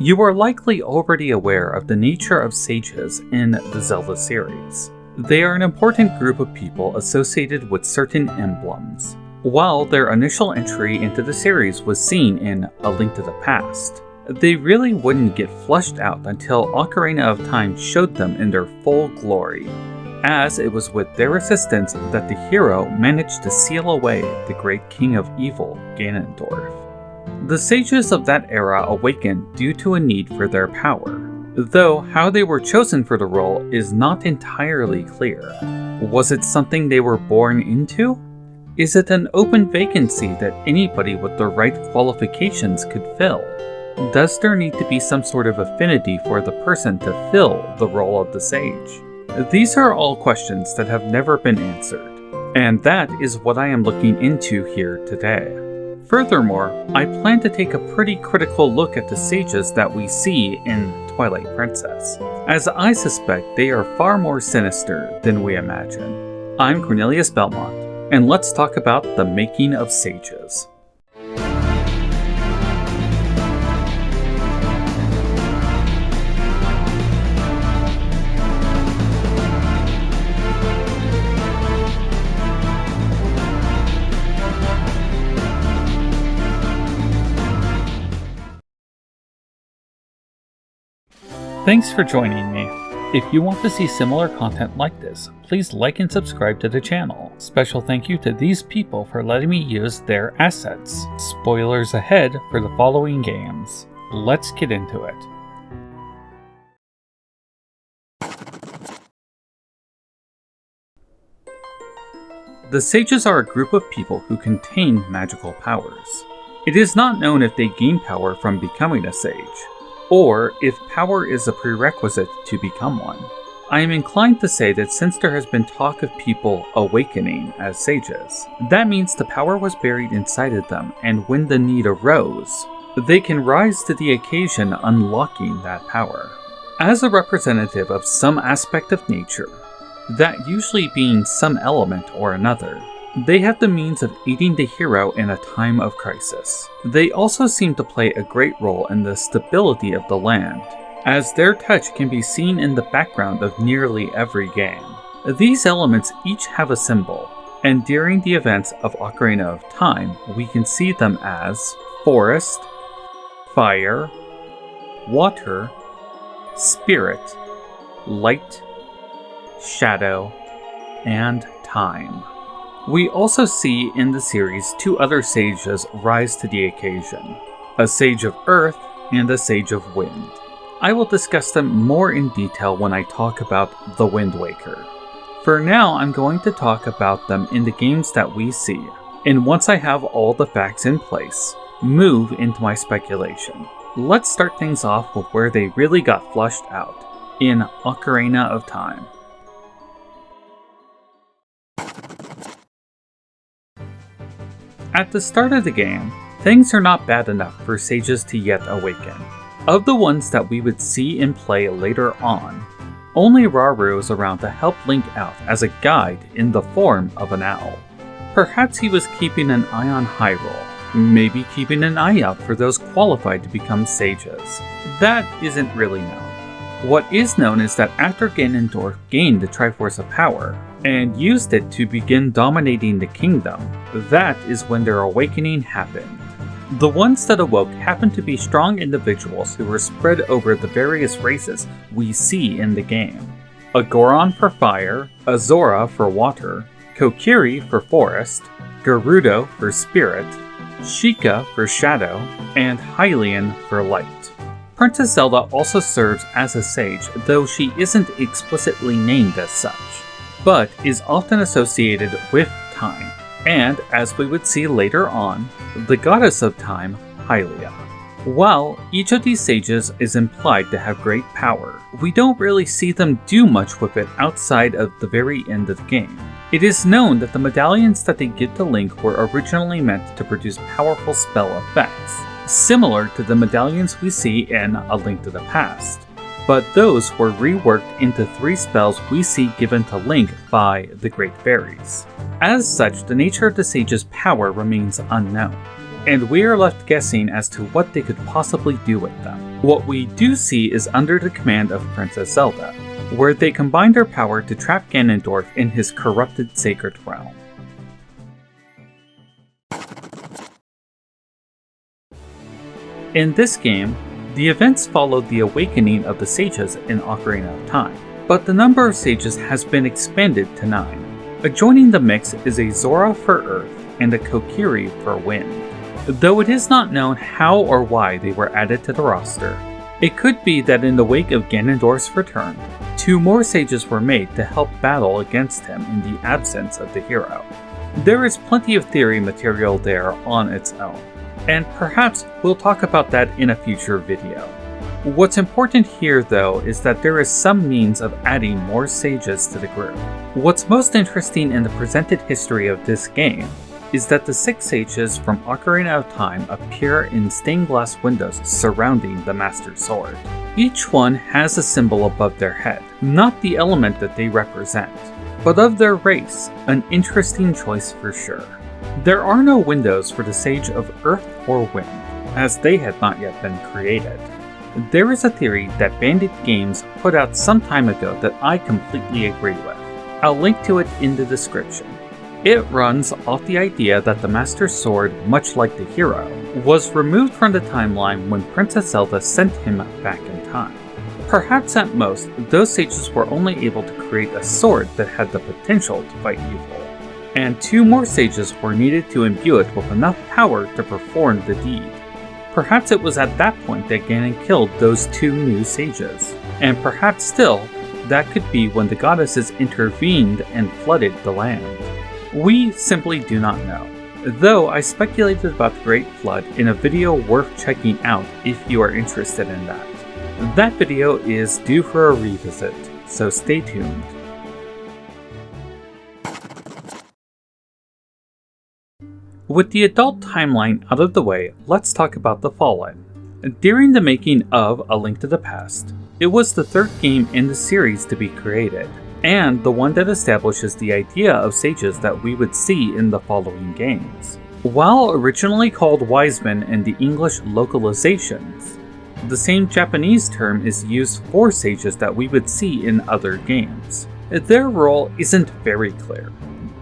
You are likely already aware of the nature of sages in the Zelda series. They are an important group of people associated with certain emblems. While their initial entry into the series was seen in A Link to the Past, they really wouldn't get fleshed out until Ocarina of Time showed them in their full glory, as it was with their assistance that the hero managed to seal away the great king of evil, Ganondorf. The sages of that era awakened due to a need for their power, though how they were chosen for the role is not entirely clear. Was it something they were born into? Is it an open vacancy that anybody with the right qualifications could fill? Does there need to be some sort of affinity for the person to fill the role of the sage? These are all questions that have never been answered, and that is what I am looking into here today. Furthermore, I plan to take a pretty critical look at the sages that we see in Twilight Princess, as I suspect they are far more sinister than we imagine. I'm Cornelius Belmont, and let's talk about the making of sages. Thanks for joining me. If you want to see similar content like this, please like and subscribe to the channel. Special thank you to these people for letting me use their assets. Spoilers ahead for the following games. Let's get into it. The sages are a group of people who contain magical powers. It is not known if they gain power from becoming a sage, or if power is a prerequisite to become one. I am inclined to say that since there has been talk of people awakening as sages, that means the power was buried inside of them, and when the need arose, they can rise to the occasion, unlocking that power. As a representative of some aspect of nature, that usually being some element or another, they have the means of aiding the hero in a time of crisis. They also seem to play a great role in the stability of the land, as their touch can be seen in the background of nearly every game. These elements each have a symbol, and during the events of Ocarina of Time, we can see them as forest, fire, water, spirit, light, shadow, and time. We also see in the series two other sages rise to the occasion, a sage of earth and a sage of wind. I will discuss them more in detail when I talk about the Wind Waker. For now, I'm going to talk about them in the games that we see, and once I have all the facts in place, move into my speculation. Let's start things off with where they really got flushed out, in Ocarina of Time. At the start of the game, things are not bad enough for sages to yet awaken. Of the ones that we would see in play later on, only Rauru is around to help Link out as a guide in the form of an owl. Perhaps he was keeping an eye on Hyrule, maybe keeping an eye out for those qualified to become sages. That isn't really known. What is known is that after Ganondorf gained the Triforce of Power, and used it to begin dominating the kingdom, that is when their awakening happened. The ones that awoke happened to be strong individuals who were spread over the various races we see in the game. A Goron for fire, a Zora for water, Kokiri for forest, Gerudo for spirit, Sheikah for shadow, and Hylian for light. Princess Zelda also serves as a sage, though she isn't explicitly named as such, but is often associated with time, and as we would see later on, the goddess of time, Hylia. While each of these sages is implied to have great power, we don't really see them do much with it outside of the very end of the game. It is known that the medallions that they give to Link were originally meant to produce powerful spell effects, similar to the medallions we see in A Link to the Past. But those were reworked into 3 spells we see given to Link by the Great Fairies. As such, the nature of the sage's power remains unknown, and we are left guessing as to what they could possibly do with them. What we do see is under the command of Princess Zelda, where they combined their power to trap Ganondorf in his corrupted sacred realm. In this game, the events followed the awakening of the sages in Ocarina of Time, but the number of sages has been expanded to 9. Adjoining the mix is a Zora for Earth and a Kokiri for Wind. Though it is not known how or why they were added to the roster, it could be that in the wake of Ganondorf's return, 2 more sages were made to help battle against him in the absence of the hero. There is plenty of theory material there on its own, and perhaps we'll talk about that in a future video. What's important here though is that there is some means of adding more sages to the group. What's most interesting in the presented history of this game is that the 6 sages from Ocarina of Time appear in stained glass windows surrounding the Master Sword. Each one has a symbol above their head, not the element that they represent, but of their race, an interesting choice for sure. There are no windows for the Sage of Earth or Wind, as they had not yet been created. There is a theory that Bandit Games put out some time ago that I completely agree with. I'll link to it in the description. It runs off the idea that the Master Sword, much like the hero, was removed from the timeline when Princess Zelda sent him back in time. Perhaps at most, those sages were only able to create a sword that had the potential to fight evil, and 2 more sages were needed to imbue it with enough power to perform the deed. Perhaps it was at that point that Ganon killed those 2 new sages, and perhaps still, that could be when the goddesses intervened and flooded the land. We simply do not know, though I speculated about the Great Flood in a video worth checking out if you are interested in that. That video is due for a revisit, so stay tuned. With the adult timeline out of the way, let's talk about The Fallen. During the making of A Link to the Past, it was the 3rd game in the series to be created, and the one that establishes the idea of sages that we would see in the following games. While originally called Wisemen in the English localizations, the same Japanese term is used for sages that we would see in other games. Their role isn't very clear,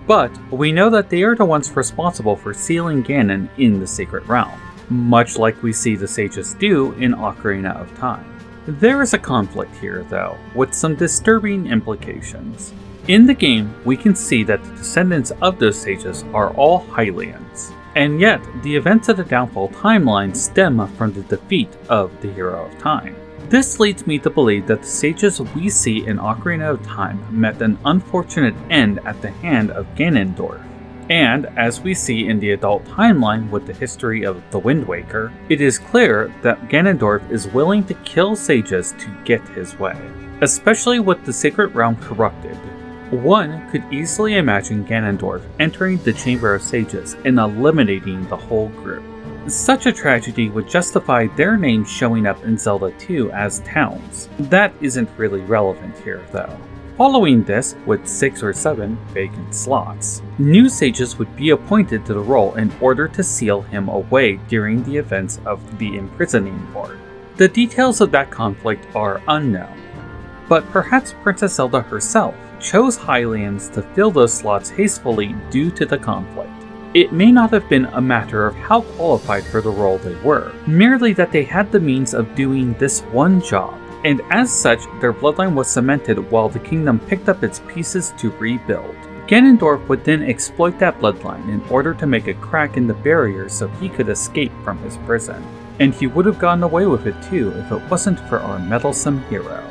but we know that they are the ones responsible for sealing Ganon in the Sacred Realm, much like we see the sages do in Ocarina of Time. There is a conflict here, though, with some disturbing implications. In the game, we can see that the descendants of those sages are all Hylians, and yet the events of the Downfall timeline stem from the defeat of the Hero of Time. This leads me to believe that the sages we see in Ocarina of Time met an unfortunate end at the hand of Ganondorf. And as we see in the adult timeline with the history of the Wind Waker, it is clear that Ganondorf is willing to kill sages to get his way, especially with the Sacred Realm corrupted. One could easily imagine Ganondorf entering the Chamber of Sages and eliminating the whole group. Such a tragedy would justify their names showing up in Zelda 2 as towns. That isn't really relevant here though. Following this, with 6 or 7 vacant slots, new sages would be appointed to the role in order to seal him away during the events of the imprisoning part. The details of that conflict are unknown, but perhaps Princess Zelda herself chose Hylians to fill those slots hastily due to the conflict. It may not have been a matter of how qualified for the role they were, merely that they had the means of doing this one job, and as such, their bloodline was cemented while the kingdom picked up its pieces to rebuild. Ganondorf would then exploit that bloodline in order to make a crack in the barrier so he could escape from his prison. And he would have gotten away with it too if it wasn't for our meddlesome hero.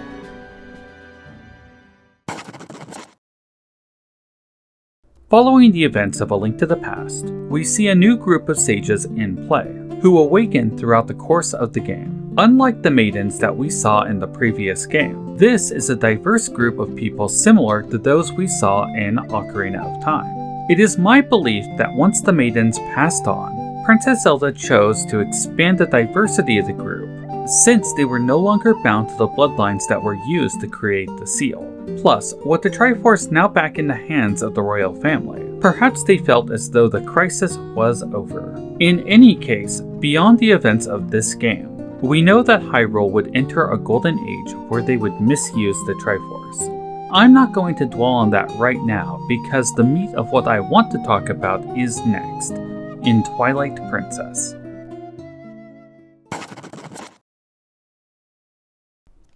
Following the events of A Link to the Past, we see a new group of sages in play, who awaken throughout the course of the game. Unlike the maidens that we saw in the previous game, this is a diverse group of people similar to those we saw in Ocarina of Time. It is my belief that once the maidens passed on, Princess Zelda chose to expand the diversity of the group, since they were no longer bound to the bloodlines that were used to create the seal. Plus, with the Triforce now back in the hands of the royal family, perhaps they felt as though the crisis was over. In any case, beyond the events of this game, we know that Hyrule would enter a golden age where they would misuse the Triforce. I'm not going to dwell on that right now because the meat of what I want to talk about is next, in Twilight Princess.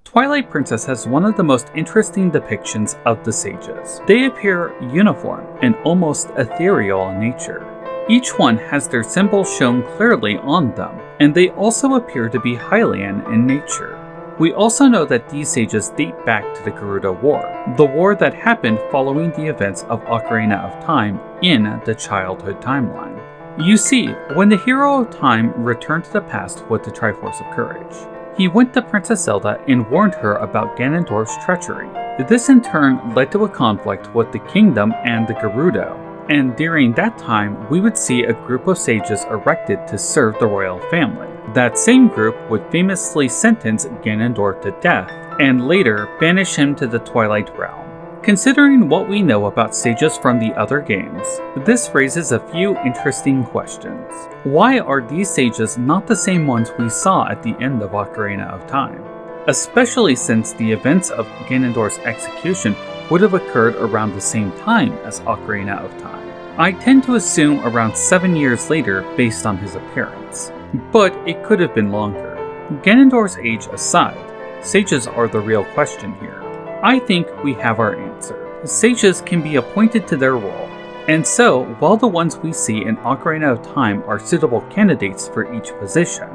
Twilight Princess has one of the most interesting depictions of the sages. They appear uniform and almost ethereal in nature. Each one has their symbol shown clearly on them, and they also appear to be Hylian in nature. We also know that these sages date back to the Gerudo War, the war that happened following the events of Ocarina of Time in the childhood timeline. You see, when the hero of time returned to the past with the Triforce of Courage, he went to Princess Zelda and warned her about Ganondorf's treachery. This in turn led to a conflict with the kingdom and the Gerudo, and during that time we would see a group of sages erected to serve the royal family. That same group would famously sentence Ganondorf to death, and later banish him to the Twilight Realm. Considering what we know about sages from the other games, this raises a few interesting questions. Why are these sages not the same ones we saw at the end of Ocarina of Time? Especially since the events of Ganondorf's execution would have occurred around the same time as Ocarina of Time. I tend to assume around 7 years later based on his appearance, but it could have been longer. Ganondorf's age aside, sages are the real question here. I think we have our answer. Sages can be appointed to their role, and so while the ones we see in Ocarina of Time are suitable candidates for each position,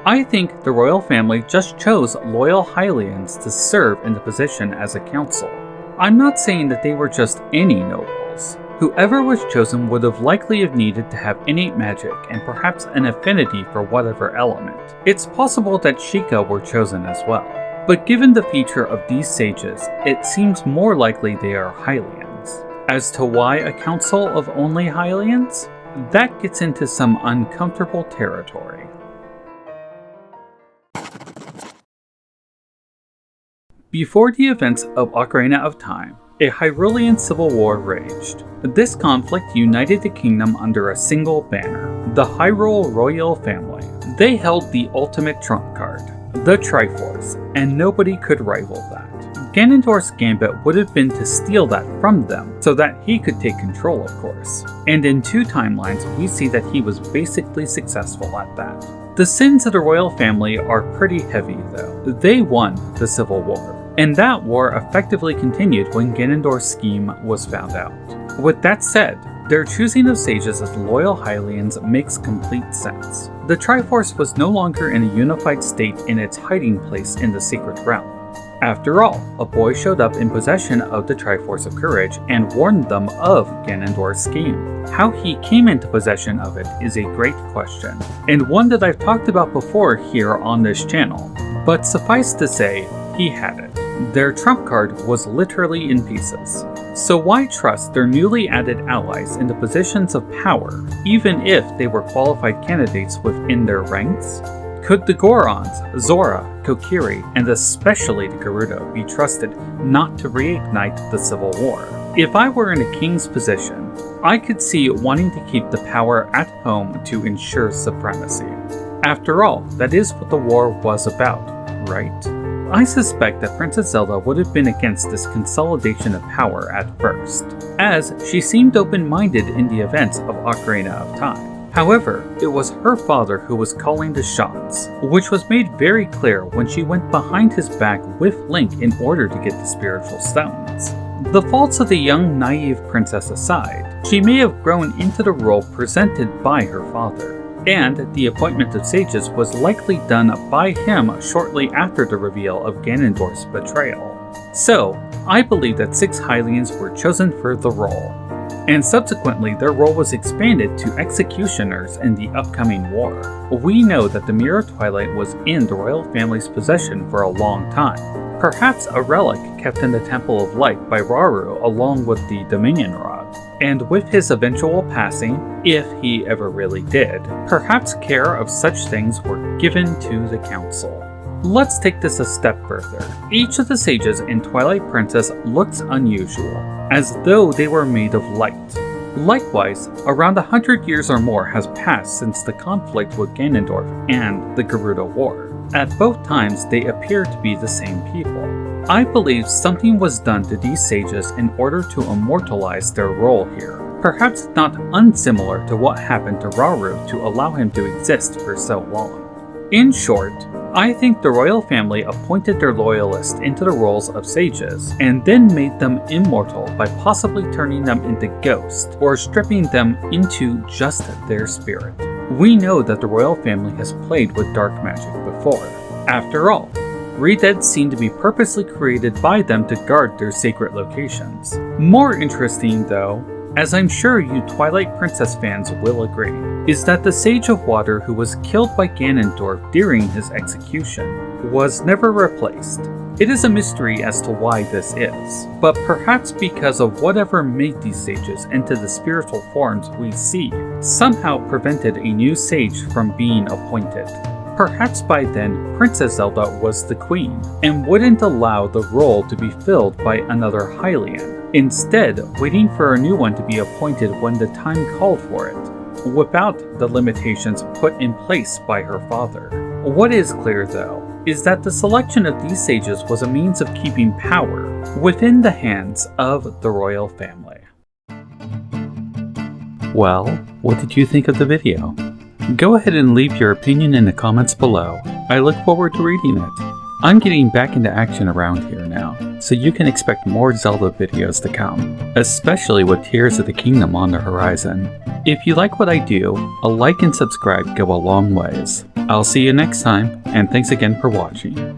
I think the royal family just chose loyal Hylians to serve in the position as a council. I'm not saying that they were just any nobles. Whoever was chosen would have likely have needed to have innate magic and perhaps an affinity for whatever element. It's possible that Sheikah were chosen as well. But given the feature of these sages, it seems more likely they are Hylians. As to why a council of only Hylians? That gets into some uncomfortable territory. Before the events of Ocarina of Time, a Hyrulean civil war raged. This conflict united the kingdom under a single banner, the Hyrule royal family. They held the ultimate trump card, the Triforce, and nobody could rival that. Ganondorf's gambit would have been to steal that from them so that he could take control, of course. And in 2 timelines, we see that he was basically successful at that. The sins of the royal family are pretty heavy though. They won the civil war, and that war effectively continued when Ganondorf's scheme was found out. With that said, their choosing of sages as loyal Hylians makes complete sense. The Triforce was no longer in a unified state in its hiding place in the Secret Realm. After all, a boy showed up in possession of the Triforce of Courage and warned them of Ganondorf's scheme. How he came into possession of it is a great question, and one that I've talked about before here on this channel, but suffice to say, he had it. Their trump card was literally in pieces. So why trust their newly added allies in the positions of power, even if they were qualified candidates within their ranks? Could the Gorons, Zora, Kokiri, and especially the Gerudo be trusted not to reignite the civil war? If I were in a king's position, I could see wanting to keep the power at home to ensure supremacy. After all, that is what the war was about, right? I suspect that Princess Zelda would have been against this consolidation of power at first, as she seemed open-minded in the events of Ocarina of Time. However, it was her father who was calling the shots, which was made very clear when she went behind his back with Link in order to get the spiritual stones. The faults of the young, naive princess aside, she may have grown into the role presented by her father, and the appointment of sages was likely done by him shortly after the reveal of Ganondorf's betrayal. So, I believe that 6 Hylians were chosen for the role, and subsequently their role was expanded to executioners in the upcoming war. We know that the Mirror of Twilight was in the royal family's possession for a long time, perhaps a relic kept in the Temple of Light by Rauru along with the Dominion Rod. And with his eventual passing, if he ever really did, perhaps care of such things were given to the council. Let's take this a step further. Each of the sages in Twilight Princess looks unusual, as though they were made of light. Likewise, around 100 years or more has passed since the conflict with Ganondorf and the Gerudo War. at both times they appear to be the same people. I believe something was done to these sages in order to immortalize their role here, perhaps not unsimilar to what happened to Rauru to allow him to exist for so long. In short, I think the royal family appointed their loyalists into the roles of sages, and then made them immortal by possibly turning them into ghosts, or stripping them into just their spirit. We know that the royal family has played with dark magic before. After all, Redead seem to be purposely created by them to guard their sacred locations. More interesting though, as I'm sure you Twilight Princess fans will agree, is that the Sage of Water who was killed by Ganondorf during his execution was never replaced. It is a mystery as to why this is, but perhaps because of whatever made these sages into the spiritual forms we see, somehow prevented a new sage from being appointed. Perhaps by then, Princess Zelda was the queen, and wouldn't allow the role to be filled by another Hylian, instead waiting for a new one to be appointed when the time called for it, without the limitations put in place by her father. What is clear though, is that the selection of these sages was a means of keeping power within the hands of the royal family. Well, what did you think of the video? Go ahead and leave your opinion in the comments below. I look forward to reading it. I'm getting back into action around here now, so you can expect more Zelda videos to come, especially with Tears of the Kingdom on the horizon. If you like what I do, a like and subscribe go a long ways. I'll see you next time, and thanks again for watching.